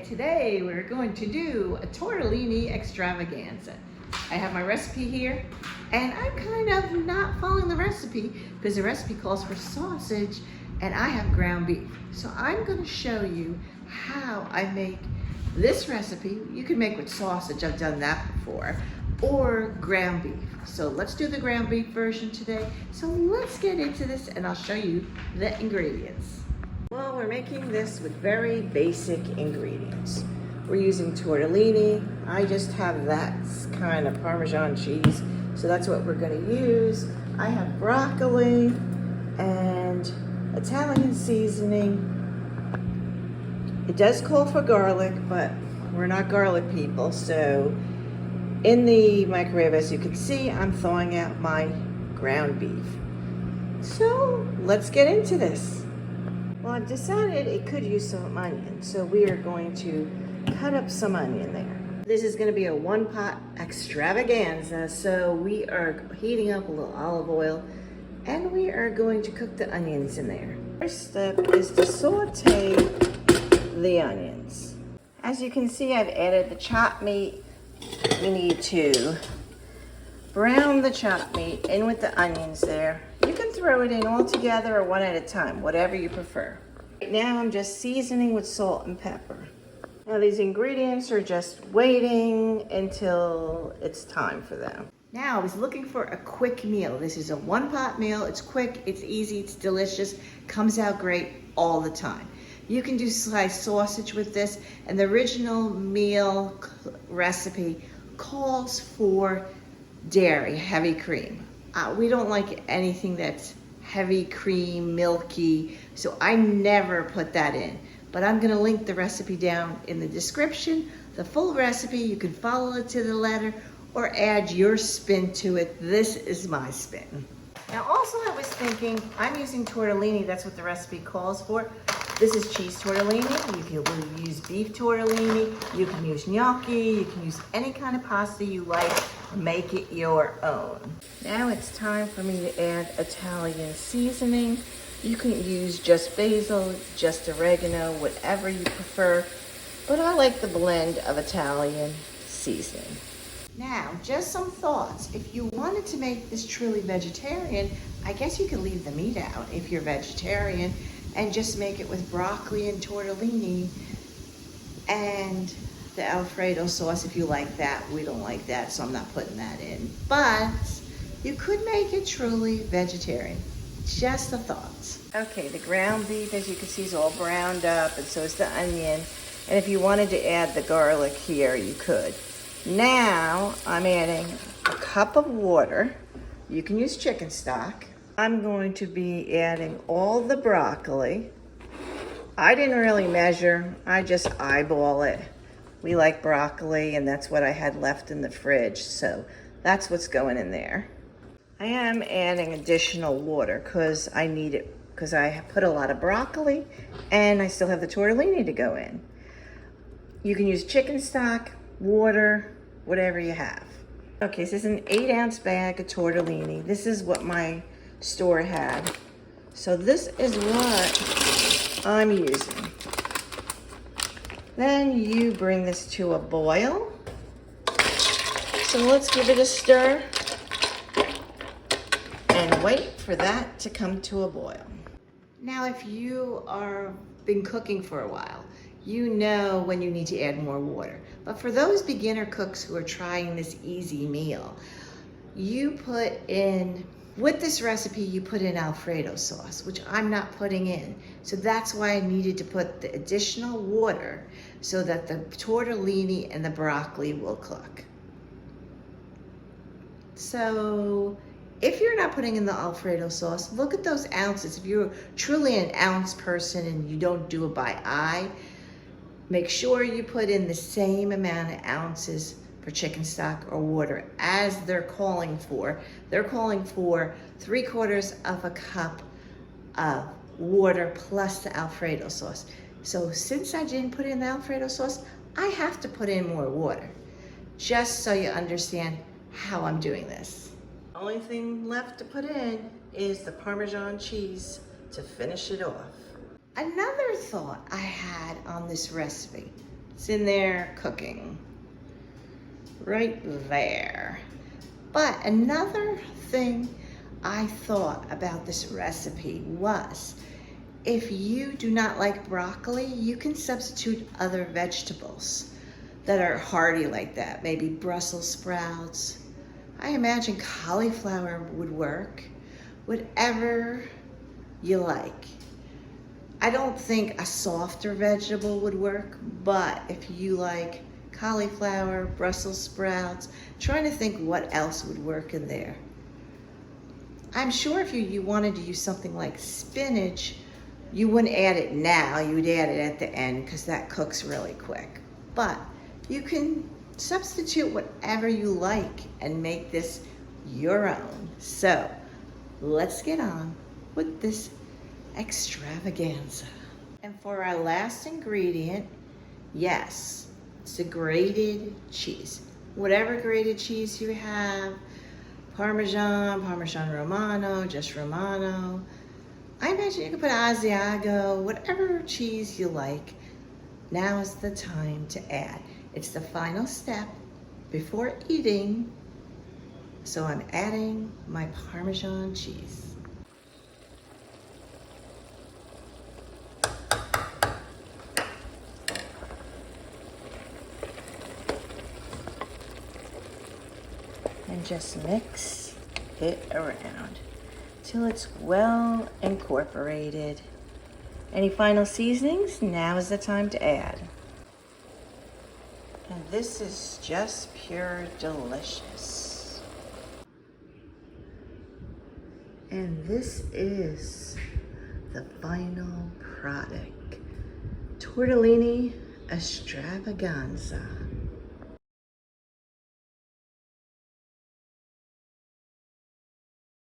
today we're going to do a tortellini extravaganza. I have my recipe here, and I'm kind of not following the recipe because the recipe calls for sausage and I have ground beef. So I'm going to show you how I make this recipe. You can make with sausage, I've done that before, or ground beef. So let's do the ground beef version today. So let's get into this and I'll show you the ingredients. Well, we're making this with very basic ingredients. We're using tortellini. I just have that kind of Parmesan cheese, so that's what we're going to use. I have broccoli and Italian seasoning. It does call for garlic, but we're not garlic people, so in the microwave, as you can see, I'm thawing out my ground beef. So let's get into this. Well, I've decided it could use some onion, so we are going to cut up some onion there. This is going to be a one-pot extravaganza, so we are heating up a little olive oil, and we are going to cook the onions in there. First step is to saute the onions. As you can see, I've added the chopped meat. You need to brown the chopped meat in with the onions there. You can throw it in all together or one at a time, whatever you prefer. Right now I'm just seasoning with salt and pepper. Now these ingredients are just waiting until it's time for them. Now I was looking for a quick meal. This is a one-pot meal. It's quick, it's easy, it's delicious, comes out great all the time. You can do sliced sausage with this, and the original meal recipe calls for dairy, heavy cream. We don't like anything that's heavy cream, milky, so I never put that in. But I'm gonna link the recipe down in the description. The full recipe, you can follow it to the letter or add your spin to it. This is my spin. Now also I was thinking, I'm using tortellini, that's what the recipe calls for. This is cheese tortellini. You can use beef tortellini, you can use gnocchi, you can use any kind of pasta you like, make it your own. Now it's time for me to add Italian seasoning. You can use just basil, just oregano, whatever you prefer, but I like the blend of Italian seasoning. Now, just some thoughts. If you wanted to make this truly vegetarian, I guess you could leave the meat out if you're vegetarian and just make it with broccoli and tortellini and the Alfredo sauce if you like that. We don't like that, so I'm not putting that in. But you could make it truly vegetarian. Just a thought. Okay, the ground beef, as you can see, is all browned up, and so is the onion. And if you wanted to add the garlic here, you could. Now, I'm adding a cup of water. You can use chicken stock. I'm going to be adding all the broccoli. I didn't really measure, I just eyeball it. We like broccoli, and that's what I had left in the fridge, so that's what's going in there. I am adding additional water because I need it, because I put a lot of broccoli and I still have the tortellini to go in. You can use chicken stock, water, whatever you have. Okay, so this is an 8-ounce bag of tortellini. This is what my store had. So this is what I'm using. Then you bring this to a boil. So let's give it a stir and wait for that to come to a boil. Now, if you are been cooking for a while, you know when you need to add more water. But for those beginner cooks who are trying this easy meal, you put in, with this recipe, you put in Alfredo sauce, which I'm not putting in. So that's why I needed to put the additional water so that the tortellini and the broccoli will cook. So if you're not putting in the Alfredo sauce, look at those ounces. If you're truly an ounce person and you don't do it by eye, make sure you put in the same amount of ounces for chicken stock or water as they're calling for. They're calling for 3/4 of a cup of water plus the Alfredo sauce. So since I didn't put in the Alfredo sauce, I have to put in more water, just so you understand how I'm doing this. Only thing left to put in is the Parmesan cheese to finish it off. Another thought I had on this recipe, It's in there cooking. Right there. But another thing I thought about this recipe was, if you do not like broccoli, you can substitute other vegetables that are hearty like that. Maybe Brussels sprouts. I imagine cauliflower would work. Whatever you like. I don't think a softer vegetable would work, but if you like cauliflower, Brussels sprouts, trying to think what else would work in there. I'm sure if you wanted to use something like spinach, you wouldn't add it now, you would add it at the end because that cooks really quick. But you can substitute whatever you like and make this your own. So let's get on with this extravaganza. And for our last ingredient, yes, it's a grated cheese. Whatever grated cheese you have, Parmesan, Parmesan Romano, just Romano. I imagine you can put Asiago, whatever cheese you like. Now is the time to add. It's the final step before eating. So I'm adding my Parmesan cheese. And just mix it around till it's well incorporated. Any final seasonings? Now is the time to add. And this is just pure delicious. And this is the final product. Tortellini Extravaganza.